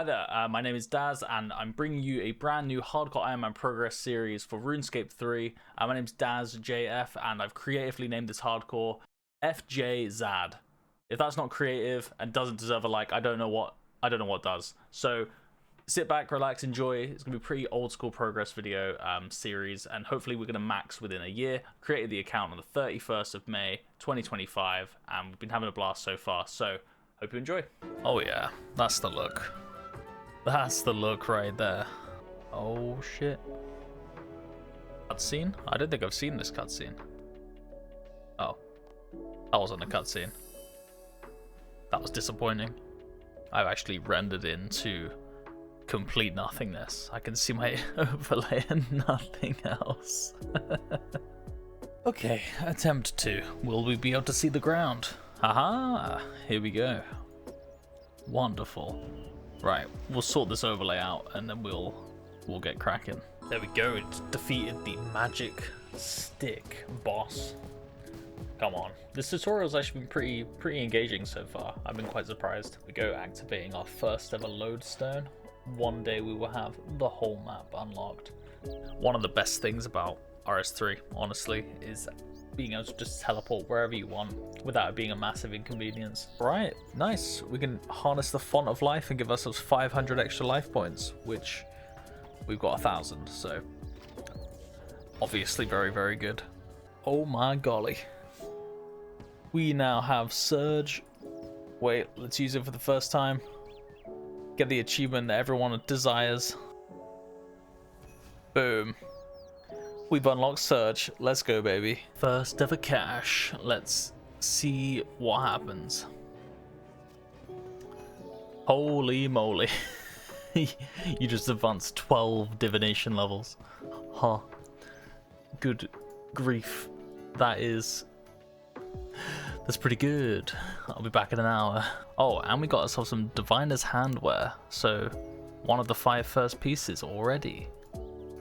Hi there, my name is Daz, and I'm bringing you a brand new Hardcore Ironman progress series for RuneScape 3. My name's Daz JF, and I've creatively named this hardcore FJzaD. If that's not creative and doesn't deserve a like, I don't know what does. So sit back, relax, enjoy. It's gonna be a pretty old school progress video series, and hopefully we're gonna max within a year. Created the account on the 31st of May 2025, and we've been having a blast so far. So hope you enjoy. Oh yeah, that's the look. That's the look right there. Oh shit. Cutscene? I don't think I've seen this cutscene. Oh. That wasn't a cutscene. That was disappointing. I've actually rendered into complete nothingness. I can see my overlay and nothing else. Okay, attempt 2. Will we be able to see the ground? Haha, here we go. Wonderful. Right, we'll sort this overlay out and then we'll get cracking. There we go, it's defeated the magic stick boss. Come on. This tutorial's actually been pretty engaging so far. I've been quite surprised. We go activating our first ever lodestone. One day we will have the whole map unlocked. One of the best things about RS3, honestly, is being able to just teleport wherever you want without it being a massive inconvenience. Right, nice. We can harness the font of life and give ourselves 500 extra life points, which we've got 1,000, so obviously very, very good. Oh my golly. We now have Surge. Wait, let's use it for the first time. Get the achievement that everyone desires. Boom. We've unlocked Surge. Let's go, baby. First ever cache. Let's see what happens. Holy moly. You just advanced 12 divination levels. Huh. Good grief. That's pretty good. I'll be back in an hour. Oh, and we got ourselves some Diviner's Handwear. So, one of the 5 first pieces already.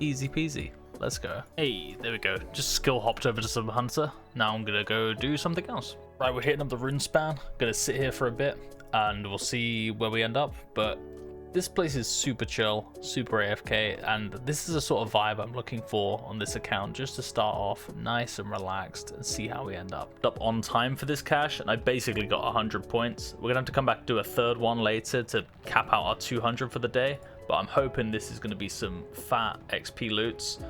Easy peasy. Let's go. Hey, there we go. Just skill hopped over to some hunter. Now I'm gonna go do something else. Right, we're hitting up the Runespan. Gonna sit here for a bit and we'll see where we end up. But this place is super chill, super AFK, and this is the sort of vibe I'm looking for on this account, just to start off nice and relaxed and see how we end up. Up on time for this cache, and I basically got 100 points. We're gonna have to come back and do a third one later to cap out our 200 for the day. But I'm hoping this is going to be some fat XP loots.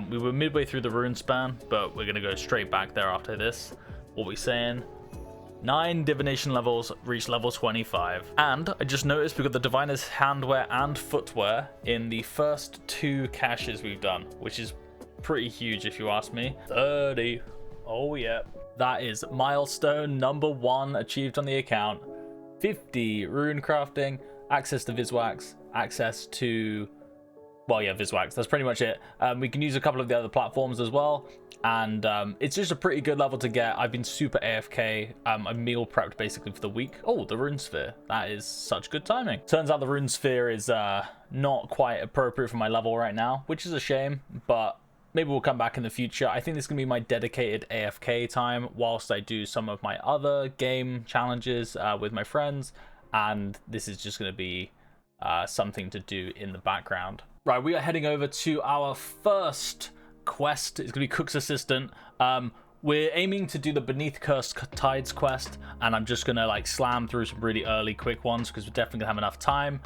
We were midway through the Runespan, but we're going to go straight back there after this. What we saying? 9 divination levels, reach level 25. And I just noticed we got the Diviner's Handwear and Footwear in the first 2 caches we've done, which is pretty huge if you ask me. 30. Oh yeah. That is milestone number 1 achieved on the account. 50 rune crafting, access to Viswax, access to, well, yeah, Viswax. That's pretty much it. We can use a couple of the other platforms as well, and it's just a pretty good level to get. I've been super AFK. I meal prepped basically for the week. Oh, the Rune Sphere. That is such good timing. Turns out the Rune Sphere is not quite appropriate for my level right now, which is a shame, but maybe we'll come back in the future. I think this is going to be my dedicated AFK time whilst I do some of my other game challenges with my friends, and this is just going to be something to do in the background. Right, we are heading over to our first quest. It's gonna be Cook's Assistant. We're aiming to do the Beneath Cursed Tides quest, and I'm just gonna like slam through some really early quick ones because we're definitely gonna have enough time.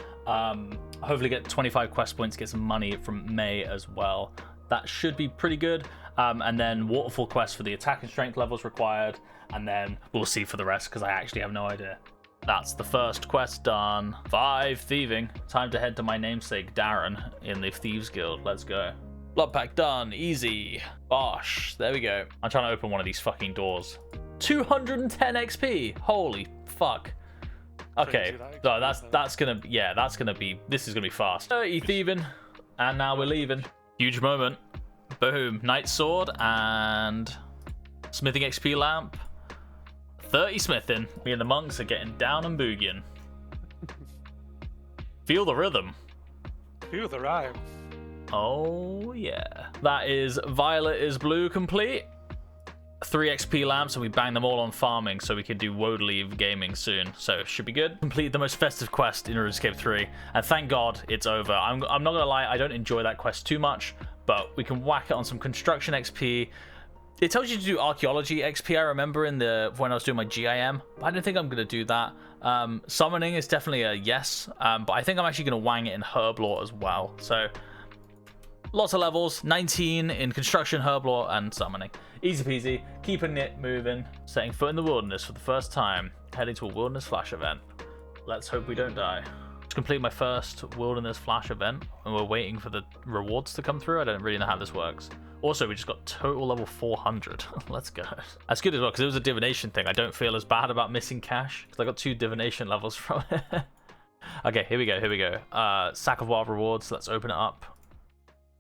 Hopefully get 25 quest points, get some money from May as well. That should be pretty good. And then Waterfall quest for the attack and strength levels required, and then we'll see for the rest because I actually have no idea. That's the first quest done. 5 thieving. Time to head to my namesake Darren in the Thieves Guild. Let's go. Blood pack done. Easy. Bosh. There we go. I'm trying to open one of these fucking doors. 210 XP. Holy fuck. Okay. So that's gonna, yeah, that's gonna be, this is gonna be fast. 30 thieving. And now we're leaving. Huge moment. Boom. Knight sword and smithing XP lamp. 30 smithing. Me and the monks are getting down and boogieing. Feel the rhythm. Feel the rhyme. Oh yeah. That is Violet is Blue complete. 3 XP lamps, and we bang them all on farming so we can do Woad Leave gaming soon. So should be good. Complete the most festive quest in RuneScape 3, and thank God it's over. I'm not gonna lie, I don't enjoy that quest too much, but we can whack it on some construction XP. It tells you to do archaeology XP, I remember, when I was doing my GIM, but I don't think I'm going to do that. Summoning is definitely a yes, but I think I'm actually going to wang it in Herblore as well. So, lots of levels, 19 in construction, Herblore, and summoning. Easy peasy, keeping it moving, setting foot in the wilderness for the first time, heading to a wilderness flash event. Let's hope we don't die. To complete my first wilderness flash event, and we're waiting for the rewards to come through. I don't really know how this works. Also, we just got total level 400. Let's go. That's good as well, because it was a divination thing. I don't feel as bad about missing cash, because I got 2 divination levels from it. Okay, here we go. Sack of wild rewards. Let's open it up.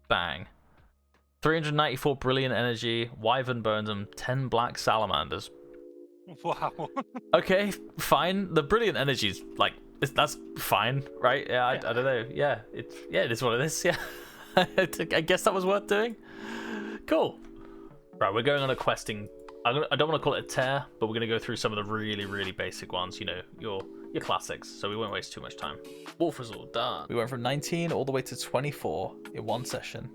Bang. 394 brilliant energy, wyvern bones, and 10 black salamanders. Wow. Okay, fine. The brilliant energy's like, that's fine, right? Yeah, I don't know. Yeah, it is what it is. Yeah. I guess that was worth doing. Cool. Right, we're going on a questing. I don't want to call it a tear, but we're going to go through some of the really, really basic ones. You know, your classics. So we won't waste too much time. Wolf was all done. We went from 19 all the way to 24 in one session,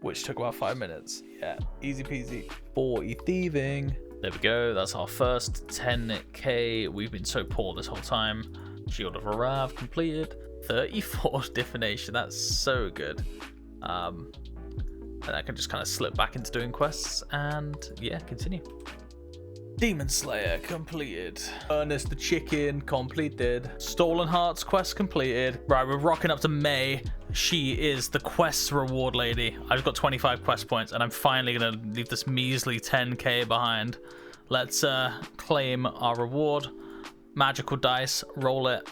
which took about 5 minutes. Yeah, easy peasy. 40 thieving. There we go. That's our first 10k. We've been so poor this whole time. Shield of Arav completed. 34 divination. That's so good. And I can just kind of slip back into doing quests and yeah, continue. Demon Slayer completed. Ernest the Chicken completed. Stolen Hearts quest completed. Right, we're rocking up to May. She is the quest reward lady. I've got 25 quest points and I'm finally gonna leave this measly 10k behind. Let's claim our reward. Magical dice, roll it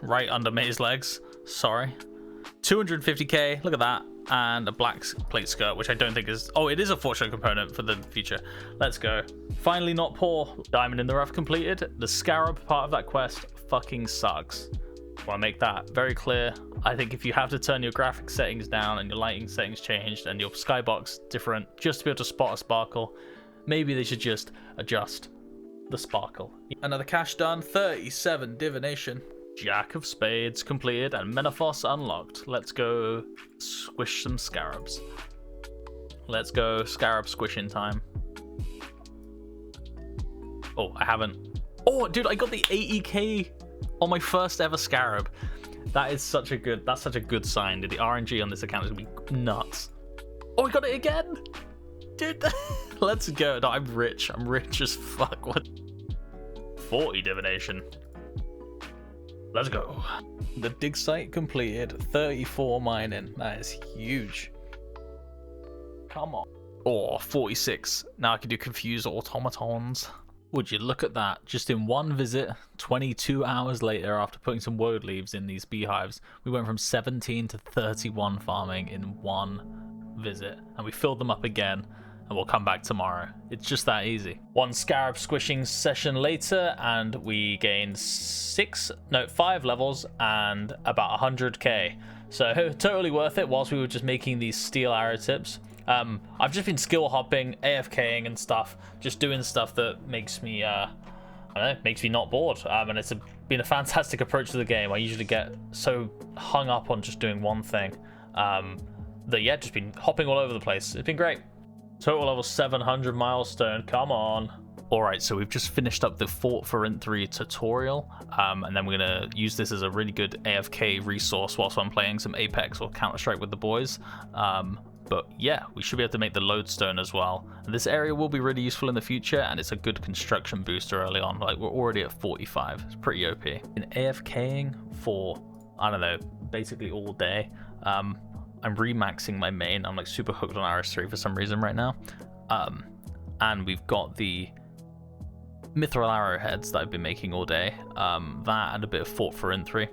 right under May's legs. Sorry. 250k, look at that. And a black plate skirt, which I don't think is... Oh, it is a fortune component for the future. Let's go. Finally not poor. Diamond in the Rough completed. The Scarab part of that quest fucking sucks. I want to make that very clear. I think if you have to turn your graphic settings down and your lighting settings changed and your skybox different just to be able to spot a sparkle, maybe they should just adjust the sparkle. Another cash done. 37 divination. Jack of Spades completed and Menaphos unlocked. Let's go squish some scarabs. Let's go scarab squishing time. Oh, I haven't. Oh, dude, I got the 80k on my first ever scarab. That's such a good sign. The RNG on this account is gonna be nuts. Oh, I got it again. Dude, let's go. No, I'm rich. I'm rich as fuck. What? 40 divination. Let's go. The dig site completed. 34 mining. That is huge. Come on. Oh, 46. Now I can do confused automatons. Would you look at that? Just in one visit, 22 hours later, after putting some woad leaves in these beehives, we went from 17 to 31 farming in one visit. And we filled them up again. And we'll come back tomorrow. It's just that easy. One scarab squishing session later, and we gained 5 levels and about 100k. So totally worth it whilst we were just making these steel arrow tips. I've just been skill hopping, AFKing and stuff, just doing stuff that makes me, I don't know, makes me not bored. And it's been a fantastic approach to the game. I usually get so hung up on just doing one thing that, yeah, just been hopping all over the place. It's been great. Total level 700 milestone, come on. Alright, so we've just finished up the Forinthry tutorial, and then we're going to use this as a really good AFK resource whilst I'm playing some Apex or Counter-Strike with the boys. But yeah, we should be able to make the lodestone as well. And this area will be really useful in the future, and it's a good construction booster early on. Like, we're already at 45, it's pretty OP. In AFKing for, I don't know, basically all day, I'm remaxing my main. I'm like super hooked on RS3 for some reason right now. And we've got the mithril arrowheads that I've been making all day. That and a bit of Forinthry.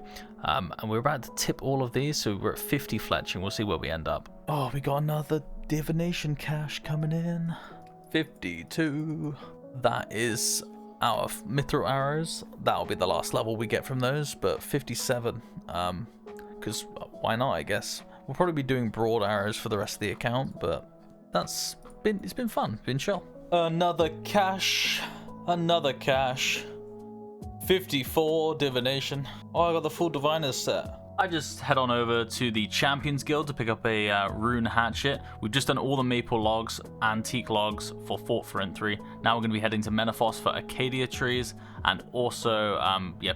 And we're about to tip all of these, so we're at 50 fletching. We'll see where we end up. Oh, we got another divination cache coming in. 52. That is our mithril arrows. That'll be the last level we get from those, but 57. Because why not, I guess. We'll probably be doing broad arrows for the rest of the account, but it's been fun, been chill. Another cache. Another cache. 54 divination. Oh, I got the full diviners set. I just head on over to the Champions Guild to pick up a rune hatchet. We've just done all the maple logs, antique logs for Fort Forinthry. Now we're going to be heading to Menaphos for Acacia trees, and also,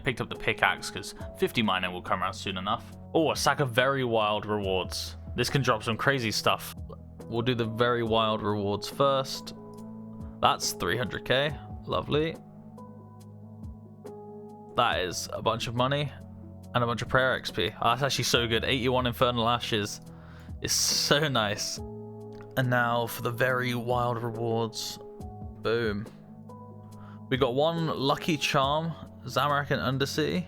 picked up the pickaxe because 50 mining will come around soon enough. Oh, a sack of very wild rewards. This can drop some crazy stuff. We'll do the very wild rewards first. That's 300k. Lovely. That is a bunch of money and a bunch of prayer XP. Oh, that's actually so good. 81 Infernal Ashes is so nice. And now for the very wild rewards. Boom. We got one lucky charm, Zamorak and Undersea,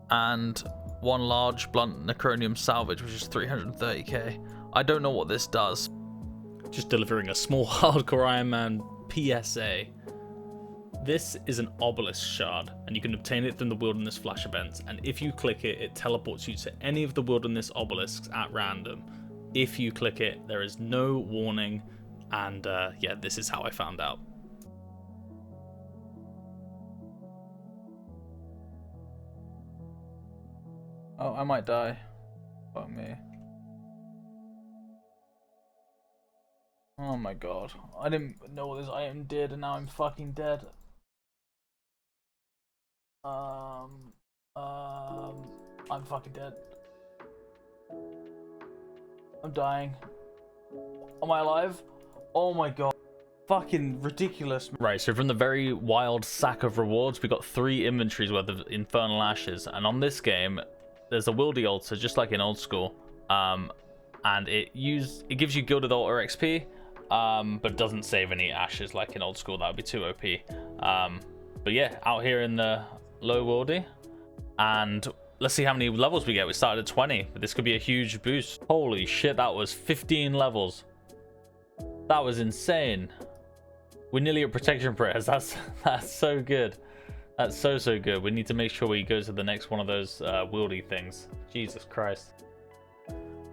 and one large blunt Necronium salvage, which is 330k. I don't know what this does. Just delivering a small Hardcore Ironman PSA. This is an obelisk shard, and you can obtain it from the Wilderness Flash events, and if you click it, it teleports you to any of the Wilderness obelisks at random. If you click it, there is no warning, and yeah, this is how I found out. Oh, I might die. Fuck me. Oh my god. I didn't know what this item did, and now I'm fucking dead. I'm fucking dead. I'm dying. Am I alive? Oh my god. Fucking ridiculous. Right, so from the very wild sack of rewards, we got 3 inventories worth of Infernal Ashes, and on this game, there's a Wildy altar, just like in old school. And it gives you Gilded Altar XP, but doesn't save any ashes like in old school. That would be too OP. But yeah, out here in the low worldy, and let's see how many levels we get. We started at 20, but this could be a huge boost. Holy shit, that was 15 levels. That was insane. We're nearly at protection prayers. That's so good. That's so good. We need to make sure we go to the next one of those wieldy things. Jesus Christ.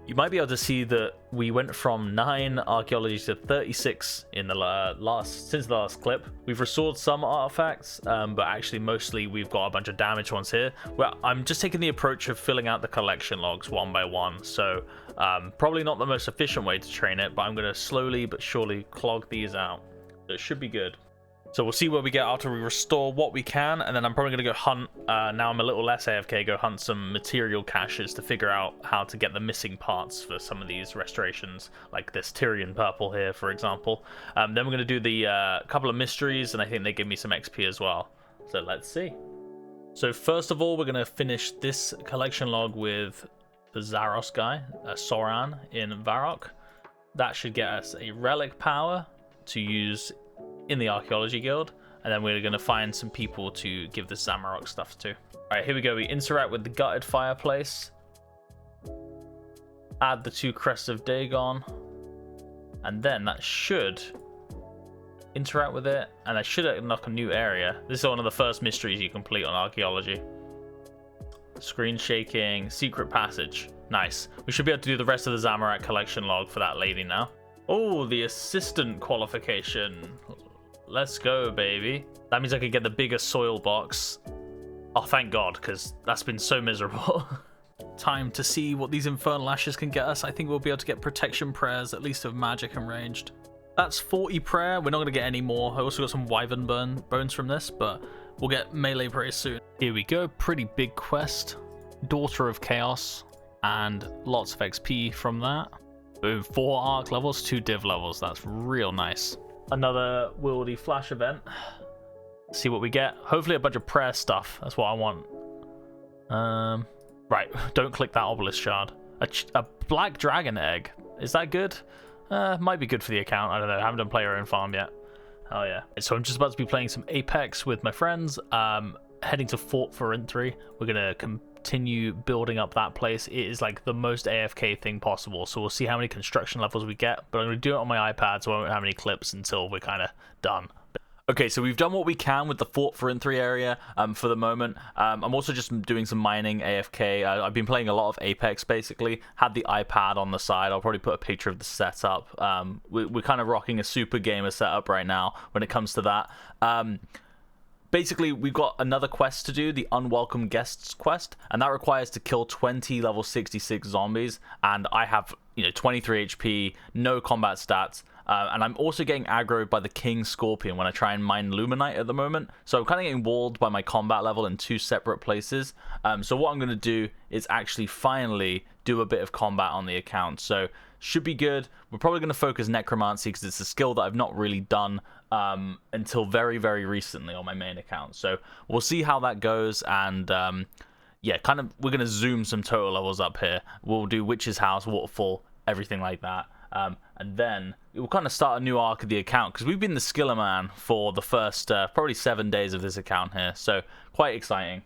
You might be able to see that we went from 9 archaeology to 36 in the since the last clip. We've restored some artifacts, but actually mostly we've got a bunch of damaged ones here. Well, I'm just taking the approach of filling out the collection logs one by one, so probably not the most efficient way to train it, but I'm going to slowly but surely clog these out. So it should be good. So we'll see where we get after we restore what we can, and then I'm probably going to go hunt, now I'm a little less AFK, go hunt some material caches to figure out how to get the missing parts for some of these restorations, like this Tyrian purple here, for example. Then we're going to do the couple of mysteries, and I think they give me some XP as well. So let's see. So first of all, we're going to finish this collection log with the Zaros guy, Soran in Varrock. That should get us a relic power to use in the Archaeology Guild, and then we're going to find some people to give the Zamorak stuff to. Alright, here we go. We interact with the gutted fireplace, add the 2 crests of Dagon, and then that should interact with it, and I should unlock a new area. This is one of the first mysteries you complete on Archaeology. Screen shaking, secret passage. Nice. We should be able to do the rest of the Zamorak collection log for that lady now. Oh, the assistant qualification. Let's go, baby. That means I could get the bigger soil box. Oh, thank God, because that's been so miserable. Time to see what these Infernal Ashes can get us. I think we'll be able to get protection prayers, at least of magic and ranged. That's 40 prayer. We're not going to get any more. I also got some wyvern bones from this, but we'll get melee prayers soon. Here we go. Pretty big quest. Daughter of Chaos, and lots of XP from that. Boom, 4 arc levels, 2 div levels. That's real nice. Another wieldy flash event. See what we get. Hopefully a bunch of prayer stuff. That's what I want. Right, don't click that obelisk shard. A black dragon egg. Is that good? Might be good for the account. I don't know. I haven't done player own farm yet. Oh yeah. So I'm just about to be playing some Apex with my friends. Heading to Fort Forinthry. We're gonna continue building up that place. It is like the most AFK thing possible, so we'll see how many construction levels we get, but I'm going to do it on my iPad, so I won't have any clips until we're kind of done. Okay, so we've done what we can with the Forinthry area for the moment. I'm also just doing some mining AFK. I've been playing a lot of Apex, basically. Had the iPad on the side. I'll probably put a picture of the setup. We're kind of rocking a super gamer setup right now when it comes to that. Basically, we've got another quest to do, the Unwelcome Guests quest, and that requires to kill 20 level 66 zombies, and I have, 23 HP, no combat stats, and I'm also getting aggroed by the King Scorpion when I try and mine Luminite at the moment, so I'm kind of getting walled by my combat level in two separate places. So what I'm going to do is actually finally do a bit of combat on the account, so should be good. We're probably going to focus Necromancy because it's a skill that I've not really done until very, very recently on my main account. So we'll see how that goes, and yeah, we're going to zoom some total levels up here. We'll do Witch's House, Waterfall, everything like that. And then we'll kind of start a new arc of the account because we've been the Skiller Man for the first probably 7 days of this account here. So quite exciting.